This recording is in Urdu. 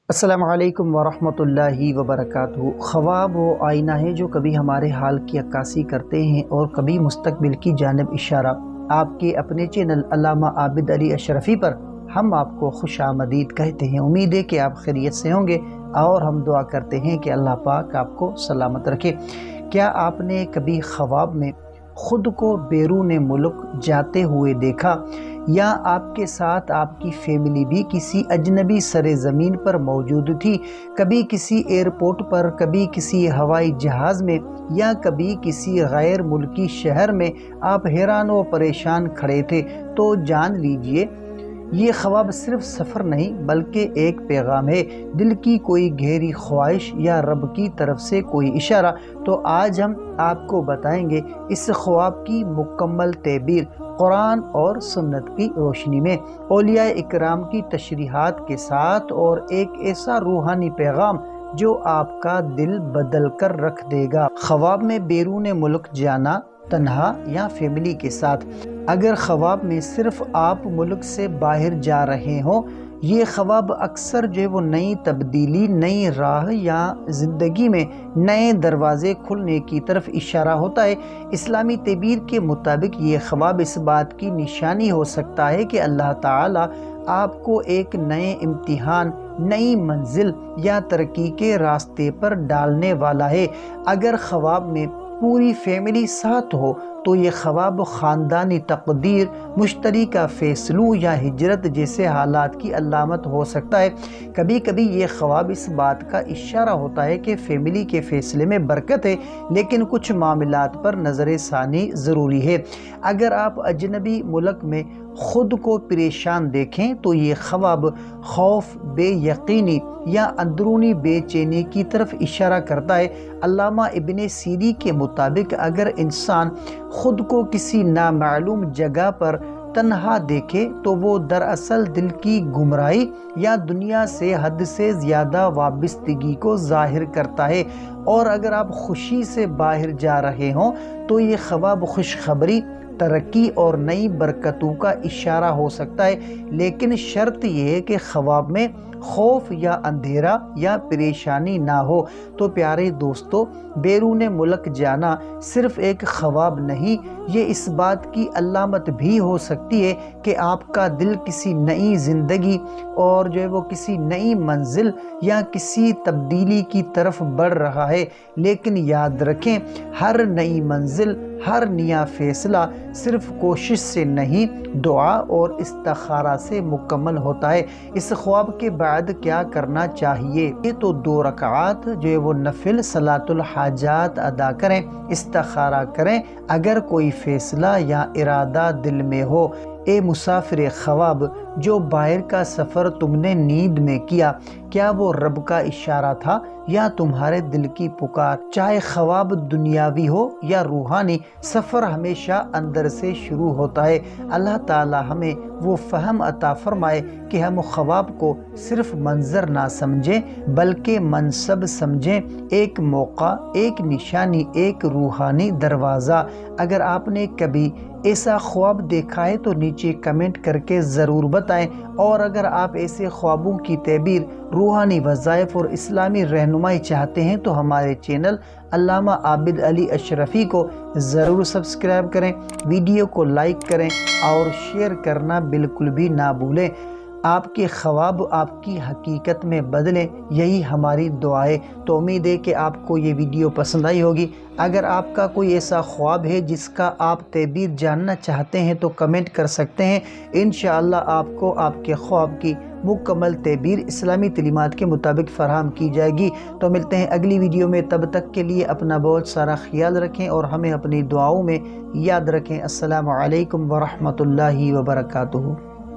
السلام علیکم ورحمۃ اللہ وبرکاتہ۔ خواب وہ آئینہ ہے جو کبھی ہمارے حال کی عکاسی کرتے ہیں اور کبھی مستقبل کی جانب اشارہ۔ آپ کے اپنے چینل علامہ عابد علی اشرفی پر ہم آپ کو خوش آمدید کہتے ہیں۔ امید ہے کہ آپ خیریت سے ہوں گے اور ہم دعا کرتے ہیں کہ اللہ پاک آپ کو سلامت رکھے۔ کیا آپ نے کبھی خواب میں خود کو بیرون ملک جاتے ہوئے دیکھا، یا آپ کے ساتھ آپ کی فیملی بھی کسی اجنبی سرزمین پر موجود تھی؟ کبھی کسی ایئرپورٹ پر، کبھی کسی ہوائی جہاز میں، یا کبھی کسی غیر ملکی شہر میں آپ حیران و پریشان کھڑے تھے؟ تو جان لیجئے یہ خواب صرف سفر نہیں بلکہ ایک پیغام ہے، دل کی کوئی گہری خواہش یا رب کی طرف سے کوئی اشارہ۔ تو آج ہم آپ کو بتائیں گے اس خواب کی مکمل تعبیر قرآن اور سنت کی روشنی میں، اولیاء اکرام کی تشریحات کے ساتھ، اور ایک ایسا روحانی پیغام جو آپ کا دل بدل کر رکھ دے گا۔ خواب میں بیرون ملک جانا، تنہا یا فیملی کے ساتھ؟ اگر خواب میں صرف آپ ملک سے باہر جا رہے ہوں، یہ خواب اکثر وہ نئی تبدیلی، نئی راہ یا زندگی میں نئے دروازے کھلنے کی طرف اشارہ ہوتا ہے۔ اسلامی تعبیر کے مطابق یہ خواب اس بات کی نشانی ہو سکتا ہے کہ اللہ تعالیٰ آپ کو ایک نئے امتحان، نئی منزل یا ترقی کے راستے پر ڈالنے والا ہے۔ اگر خواب میں پوری فیملی ساتھ ہو تو یہ خواب خاندانی تقدیر، مشترکہ فیصلوں یا ہجرت جیسے حالات کی علامت ہو سکتا ہے۔ کبھی کبھی یہ خواب اس بات کا اشارہ ہوتا ہے کہ فیملی کے فیصلے میں برکت ہے، لیکن کچھ معاملات پر نظر ثانی ضروری ہے۔ اگر آپ اجنبی ملک میں خود کو پریشان دیکھیں تو یہ خواب خوف، بے یقینی یا اندرونی بے چینی کی طرف اشارہ کرتا ہے۔ علامہ ابن سیری کے مطابق اگر انسان خود کو کسی نامعلوم جگہ پر تنہا دیکھے تو وہ دراصل دل کی گمراہی یا دنیا سے حد سے زیادہ وابستگی کو ظاہر کرتا ہے، اور اگر آپ خوشی سے باہر جا رہے ہوں تو یہ خواب خوشخبری، ترقی اور نئی برکتوں کا اشارہ ہو سکتا ہے۔ لیکن شرط یہ ہے کہ خواب میں خوف یا اندھیرا یا پریشانی نہ ہو۔ تو پیارے دوستو، بیرون ملک جانا صرف ایک خواب نہیں، یہ اس بات کی علامت بھی ہو سکتی ہے کہ آپ کا دل کسی نئی زندگی اور وہ کسی نئی منزل یا کسی تبدیلی کی طرف بڑھ رہا ہے۔ لیکن یاد رکھیں، ہر نئی منزل، ہر نیا فیصلہ صرف کوشش سے نہیں، دعا اور استخارہ سے مکمل ہوتا ہے۔ اس خواب کے بعد کیا کرنا چاہیے؟ یہ تو 2 رکعات وہ نفل صلاۃ الحاجات ادا کریں، استخارہ کریں۔ اگر کوئی فیصلہ یا ارادہ دل میں ہو، اے مسافر خواب، جو باہر کا سفر تم نے نیند میں کیا، کیا وہ رب کا اشارہ تھا یا تمہارے دل کی پکار؟ چاہے خواب دنیاوی ہو یا روحانی، سفر ہمیشہ اندر سے شروع ہوتا ہے۔ اللہ تعالی ہمیں وہ فہم عطا فرمائے کہ ہم خواب کو صرف منظر نہ سمجھیں بلکہ منصب سمجھیں، ایک موقع، ایک نشانی، ایک روحانی دروازہ۔ اگر آپ نے کبھی ایسا خواب دیکھا ہے تو نیچے کمنٹ کر کے ضرور بتائیں، اور اگر آپ ایسے خوابوں کی تعبیر، روحانی وظائف اور اسلامی رہنمائی چاہتے ہیں تو ہمارے چینل علامہ عابد علی اشرفی کو ضرور سبسکرائب کریں، ویڈیو کو لائک کریں اور شیئر کرنا بالکل بھی نہ بھولیں۔ آپ کے خواب آپ کی حقیقت میں بدلیں، یہی ہماری دعا ہے۔ تو امید ہے کہ آپ کو یہ ویڈیو پسند آئی ہوگی۔ اگر آپ کا کوئی ایسا خواب ہے جس کا آپ تعبیر جاننا چاہتے ہیں تو کمنٹ کر سکتے ہیں، انشاءاللہ آپ کو آپ کے خواب کی مکمل تعبیر اسلامی تعلیمات کے مطابق فراہم کی جائے گی۔ تو ملتے ہیں اگلی ویڈیو میں، تب تک کے لیے اپنا بہت سارا خیال رکھیں اور ہمیں اپنی دعاؤں میں یاد رکھیں۔ السلام علیکم ورحمۃ اللہ وبرکاتہ۔